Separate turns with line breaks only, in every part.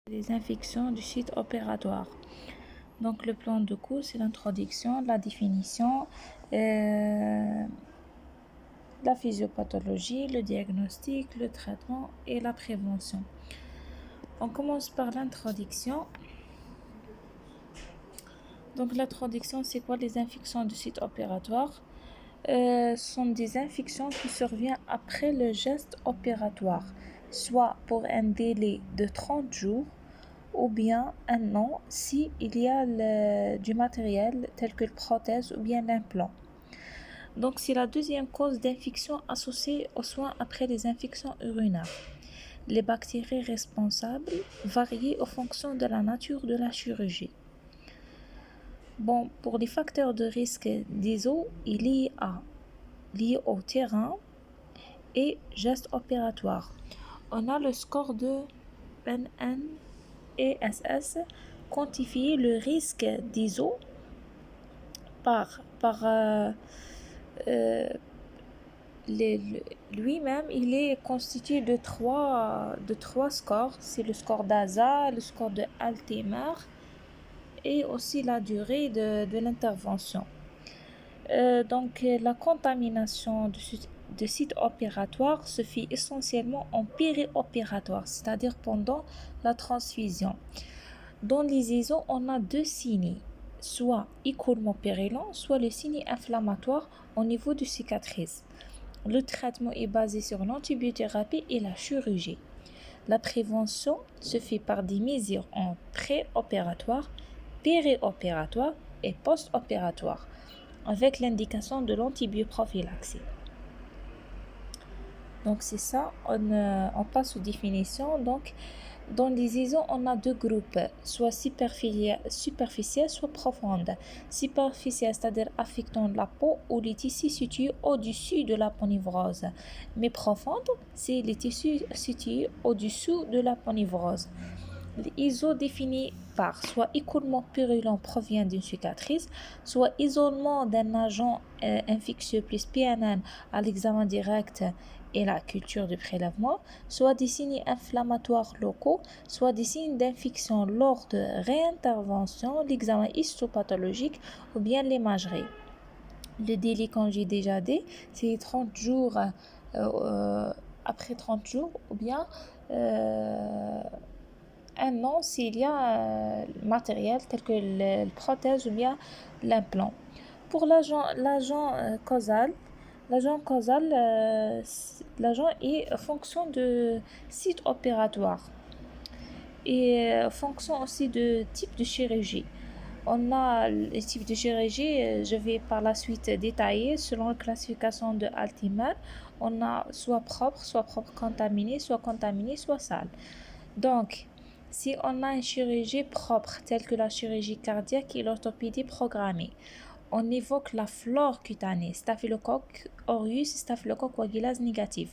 Les infections du site opératoire. Donc le plan de cours, c'est l'introduction, la définition, la physiopathologie, le diagnostic, le traitement et la prévention. On commence par l'introduction. Donc l'introduction, c'est quoi les infections du site opératoire? Sont des infections qui surviennent après le geste opératoire, soit pour un délai de 30 jours ou bien un an si il y a du matériel tel que le prothèse ou bien l'implant. Donc c'est la deuxième cause d'infection associée aux soins après les infections urinaires. Les bactéries responsables varient en fonction de la nature de la chirurgie. Bon, pour les facteurs de risque d'ISO, il y a liés au terrain et gestes opératoires. On a le score de PNNESS quantifier le risque d'ISO par lui-même. Il est constitué de trois scores. C'est le score d'ASA, le score de Altimer et aussi la durée de l'intervention. Donc la contamination de site opératoire se fait essentiellement en périopératoire, c'est-à-dire pendant la transfusion. Dans les ISO, on a deux signes, soit écoulement périllon, soit le signe inflammatoire au niveau de cicatrice. Le traitement est basé sur l'antibiothérapie et la chirurgie. La prévention se fait par des mesures en préopératoire, périopératoire et post-opératoire, avec l'indication de l'antibioprophylaxie. Donc c'est ça, on passe aux définitions. Donc dans les ISO, on a deux groupes, soit superficielle, soit profonde. Superficielle, c'est-à-dire affectant la peau ou les tissus situés au-dessus de la ponevrose. Mais profonde, c'est les tissus situés au-dessous de la ponevrose. L'ISO défini par soit écoulement purulent provient d'une cicatrice, soit isolement d'un agent infectieux plus PNN à l'examen direct et la culture du prélèvement, soit des signes inflammatoires locaux, soit des signes d'infection lors de réintervention, l'examen histopathologique ou bien l'imagerie. Le délai, comme j'ai déjà dit, c'est 30 jours après 30 jours ou bien un an s'il y a matériel tel que le prothèse ou bien l'implant. Pour l'agent causal, l'agent est fonction de site opératoire et fonction aussi de type de chirurgie. On a les types de chirurgie, je vais par la suite détailler selon la classification de Altimer. On a soit propre, contaminé, soit sale. Donc, si on a une chirurgie propre, telle que la chirurgie cardiaque et l'orthopédie programmée, on évoque la flore cutanée, Staphylococcus aureus, Staphylococcus coagulase négatif.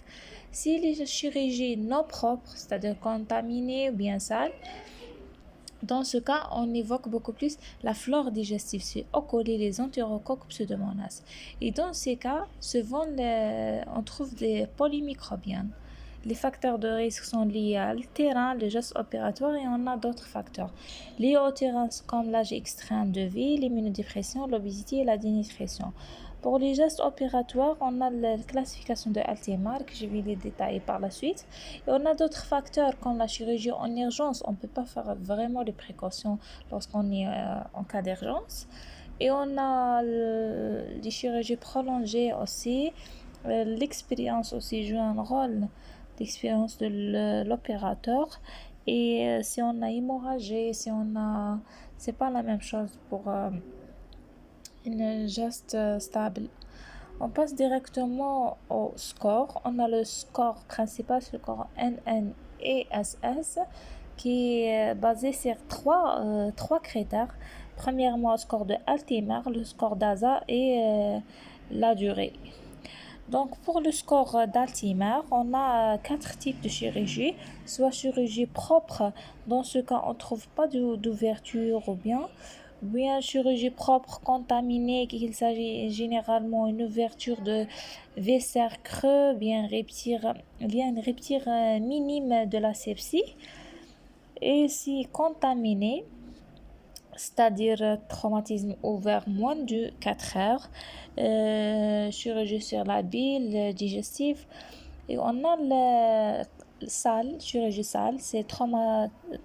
Si les chirurgies non propres, c'est-à-dire contaminées ou bien sales, dans ce cas, on évoque beaucoup plus la flore digestive, c'est E. coli, les entérocoques, pseudomonas. Et dans ces cas, souvent, on trouve des polymicrobiens. Les facteurs de risque sont liés au terrain, le geste opératoire et on a d'autres facteurs. Liés au terrain comme l'âge extrême de vie, l'immunodépression, l'obésité et la dénutrition. Pour les gestes opératoires, on a la classification de Altimer, que je vais les détailler par la suite. Et on a d'autres facteurs comme la chirurgie en urgence. On ne peut pas faire vraiment les précautions lorsqu'on est en cas d'urgence. Et on a les chirurgies prolongées aussi. L'expérience aussi joue un rôle d'expérience de l'opérateur. Et si on a hémorragie, c'est pas la même chose pour une geste stable. On passe directement au score. On a le score principal, le score NNESS, qui est basé sur trois critères. Premièrement, le score de Altimer, le score d'ASA et la durée. Donc, pour le score d'Altimer, on a 4 types de chirurgie, soit chirurgie propre, dans ce cas on ne trouve pas d'ouverture ou bien chirurgie propre contaminée, qu'il s'agit généralement d'une ouverture de viscère creux, bien une rupture minime de la sepsie. Et si contaminé, c'est-à-dire traumatisme ouvert moins de 4 heures, chirurgie sur la bile, digestive. Et on a chirurgie sale, c'est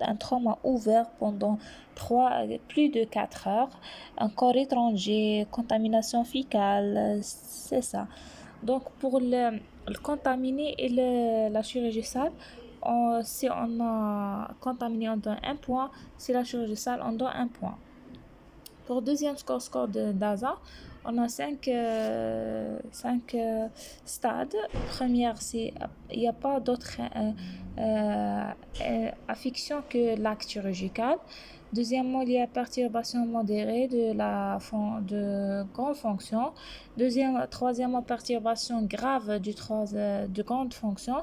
un trauma ouvert pendant plus de 4 heures, un corps étranger, contamination fécale, c'est ça. Donc pour le contaminé et la chirurgie sale, si on a contaminé, on donne un point. Si la chirurgie sale, on donne un point. Pour deuxième score de DASA, on a cinq stades. Première, il n'y a pas d'autre affection que l'acte chirurgical. Deuxièmement, il y a perturbation modérée de grande fonction. Troisièmement, perturbation grave de grande fonction.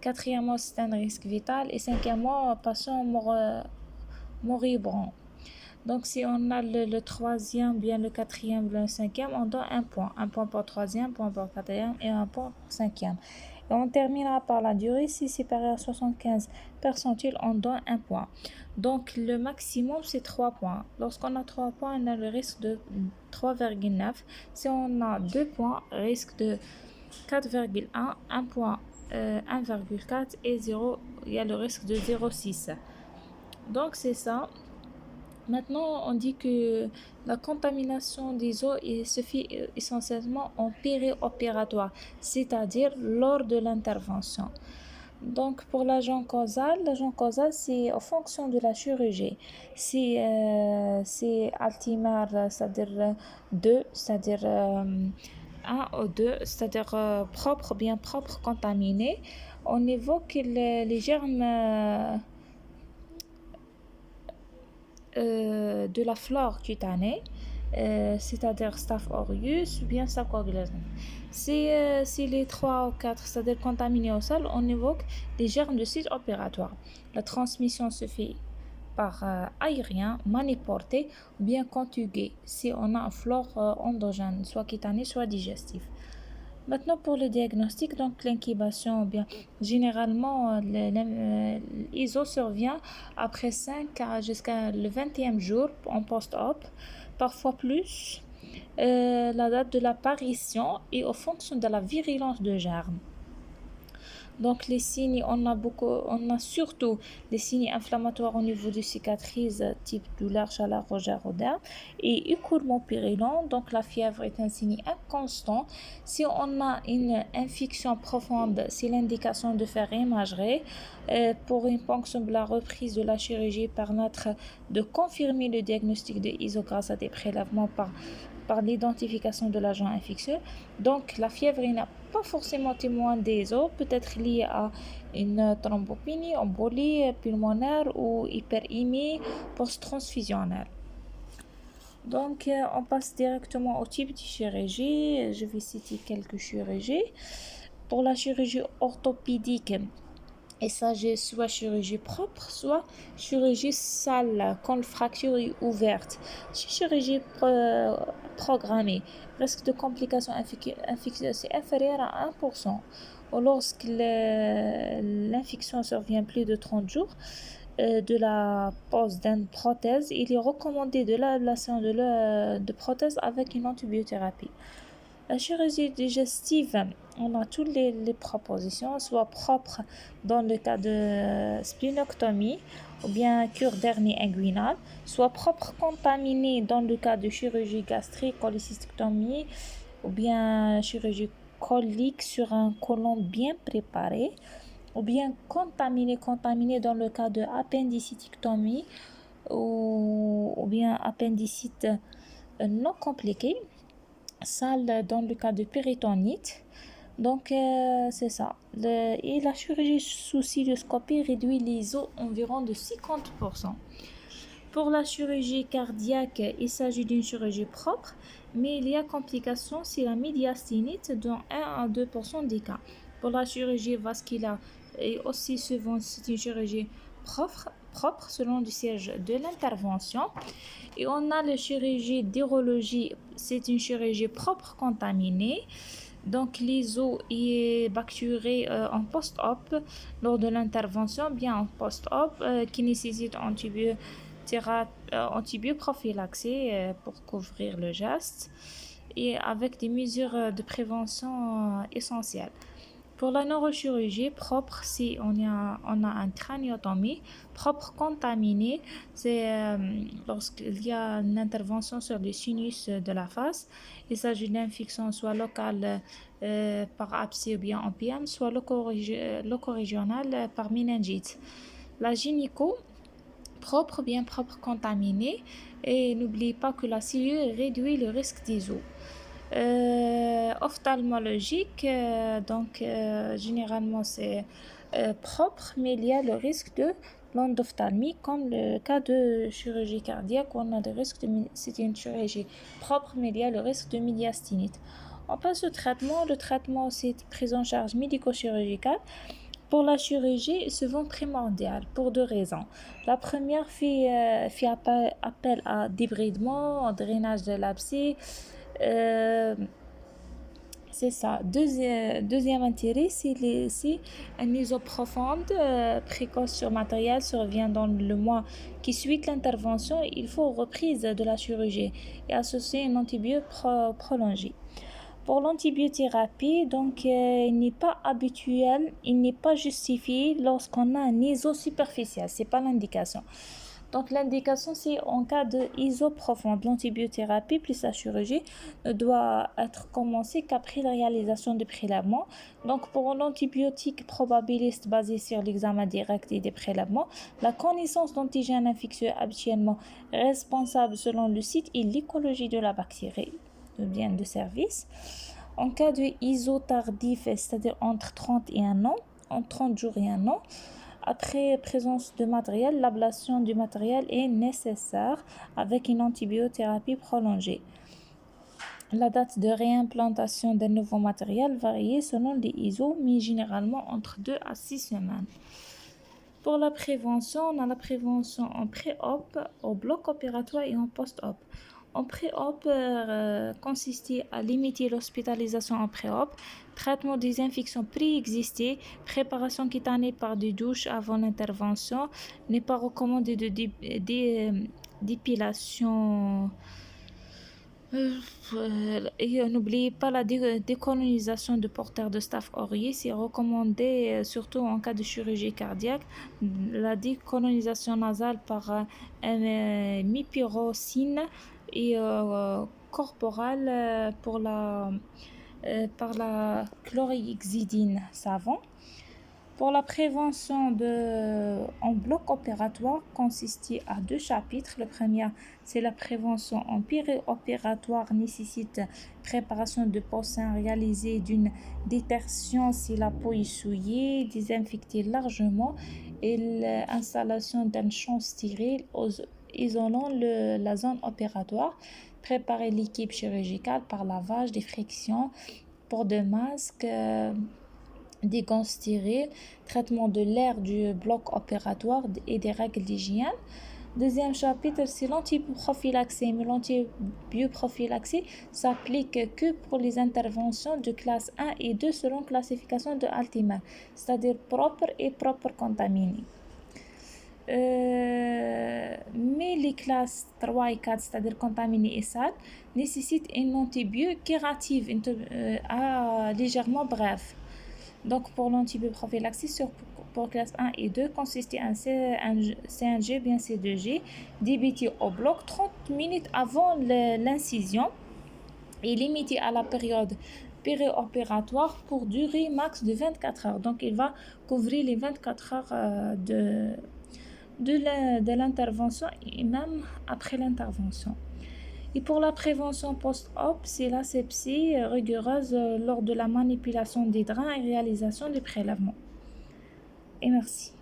Quatrièmement, c'est un risque vital. Et cinquièmement, patient moribond. Donc, si on a le troisième, bien le quatrième, le cinquième, on donne un point. Un point pour troisième, un point pour quatrième et un point pour cinquième. Et on terminera par la durée. Si c'est supérieur à 75 percentiles, on donne un point. Donc, le maximum, c'est 3 points. Lorsqu'on a 3 points, on a le risque de 3,9. Si on a 2 points, risque de 4,1. 1 point, 1,4 et 0, il y a le risque de 0,6. Donc, c'est ça. Maintenant, on dit que la contamination des eaux se fait essentiellement en périopératoire, c'est-à-dire lors de l'intervention. Donc, pour l'agent causal, c'est en fonction de la chirurgie. C'est Altimer, c'est-à-dire 2, c'est-à-dire 1 ou 2, c'est-à-dire propre, bien propre, contaminé. On évoque les germes de la flore cutanée, c'est-à-dire Staph aureus ou bien Staph coagulans. Si les 3 ou 4, c'est-à-dire contaminés au sol, on évoque des germes de site opératoire. La transmission se fait par aérien, maniporté ou bien conjugué si on a un flore endogène, soit cutané, soit digestif. Maintenant, pour le diagnostic, donc l'incubation, bien généralement, l'ISO survient après 5 jusqu'à le 20e jour en post-op, parfois plus. La date de l'apparition est en fonction de la virulence de germe. Donc les signes, on a surtout des signes inflammatoires au niveau des cicatrices, type douleur, chaleur, rougeur, odeur, et écoulement purulent. Donc la fièvre est un signe inconstant. Si on a une infection profonde, c'est l'indication de faire imagerie. Pour une ponction de la reprise de la chirurgie, permettre de confirmer le diagnostic de ISO grâce à des prélèvements par l'identification de l'agent infectieux. Donc la fièvre n'a pas forcément témoin des os, peut-être lié à une thrombopénie, embolie pulmonaire ou hyperémie post-transfusionnelle. Donc on passe directement au type de chirurgie. Je vais citer quelques chirurgies. Pour la chirurgie orthopédique, il s'agit soit chirurgie propre, soit chirurgie sale, quand la fracture est ouverte. Chirurgie programmée, risque de complications infectieuses est inférieur à 1%. Ou lorsque l'infection survient plus de 30 jours de la pose d'une prothèse, il est recommandé de l'ablation de prothèse avec une antibiothérapie. La chirurgie digestive, on a toutes les propositions, soit propres dans le cas de splénectomie ou bien cure d'hernie inguinale, soit propre contaminée dans le cas de chirurgie gastrique, cholécystectomie ou bien chirurgie colique sur un côlon bien préparé, ou bien contaminée dans le cas de appendicitectomie ou bien appendicite non compliquée. Sale dans le cas de péritonite. Donc c'est ça. Et la chirurgie sous cystoscopie réduit les os environ de 50%. Pour la chirurgie cardiaque, il s'agit d'une chirurgie propre, mais il y a complications si la médiastinite dans 1 à 2% des cas. Pour la chirurgie vasculaire, et aussi souvent c'est une chirurgie propre selon le siège de l'intervention. Et on a la chirurgie d'urologie, c'est une chirurgie propre contaminée. Donc, l'ISO est bactéré en post-op lors de l'intervention, bien en post-op, qui nécessite antibioprophylaxie pour couvrir le geste et avec des mesures de prévention essentielles. Pour la neurochirurgie propre, si on a un craniotomie propre contaminée, c'est lorsqu'il y a une intervention sur le sinus de la face. Il s'agit d'infection soit locale par abcès ou bien en PM, soit locorégionale par méningite. La gynéco propre, bien propre contaminée, et n'oubliez pas que la cellule réduit le risque d'ISO. Ophtalmologique, généralement c'est propre, mais il y a le risque de l'endophtalmie, comme le cas de chirurgie cardiaque, où on a le risque c'est une chirurgie propre, mais il y a le risque de médiastinite. On passe au traitement. Le traitement, c'est prise en charge médico-chirurgicale. Pour la chirurgie, c'est souvent primordial pour deux raisons. La première fait appel à débridement, drainage de l'abcès. C'est ça. Deuxième intérêt, c'est une ISO profonde, précoce sur matériel survient dans le mois qui suit l'intervention. Il faut reprise de la chirurgie et associer une antibiotique prolongée. Pour l'antibiothérapie, il n'est pas habituel, il n'est pas justifié lorsqu'on a un ISO superficiel. C'est pas l'indication. Donc l'indication, c'est en cas de ISO profonde. L'antibiothérapie plus la chirurgie ne doit être commencée qu'après la réalisation du prélèvement. Donc pour l'antibiotique probabiliste basé sur l'examen direct et des prélèvements, la connaissance d'antigènes infectieux habituellement responsables selon le site et l'écologie de la bactérie bien de service. En cas de ISO tardif, c'est-à-dire entre 30 jours et 1 an, après présence de matériel, l'ablation du matériel est nécessaire avec une antibiothérapie prolongée. La date de réimplantation d'un nouveau matériel varie selon les ISO, mais généralement entre 2 à 6 semaines. Pour la prévention, on a la prévention en pré-op, au bloc opératoire et en post-op. En pré-op, consistait à limiter l'hospitalisation en pré-op, traitement des infections préexistées, préparation cutanée par des douches avant l'intervention, n'est pas recommandé de dépilation. Et n'oubliez pas la décolonisation de porteurs de staph aureus, c'est recommandé surtout en cas de chirurgie cardiaque. La décolonisation nasale par mipirocine et corporale par la chlorhexidine savon. Pour la prévention en bloc opératoire consistait à 2 chapitres. Le premier, c'est la prévention en périopératoire, nécessite préparation de poussins réalisée d'une détertion si la peau est souillée, désinfecter largement et l'installation d'un champ stérile isolant la zone opératoire. Préparer l'équipe chirurgicale par lavage, des frictions, port de masque, des gants stériles, traitement de l'air du bloc opératoire et des règles d'hygiène. Deuxième chapitre, c'est l'antibioprophylaxie. Mais l'antibioprophylaxie s'applique que pour les interventions de classe 1 et 2 selon classification de Altiman, c'est-à-dire propre et propre contaminé. Mais les classes 3 et 4, c'est-à-dire contaminées et sales, nécessitent une antibiotique curative légèrement brève. Donc pour l'antibioprophylaxie pour classe 1 et 2 consistait en C1G bien C2G débuté au bloc 30 minutes avant l'incision et limité à la période périopératoire pour durée max de 24 heures. Donc il va couvrir les 24 heures de l'intervention et même après l'intervention. Et pour la prévention post-op, c'est l'asepsie rigoureuse lors de la manipulation des drains et réalisation des prélèvements. Et merci.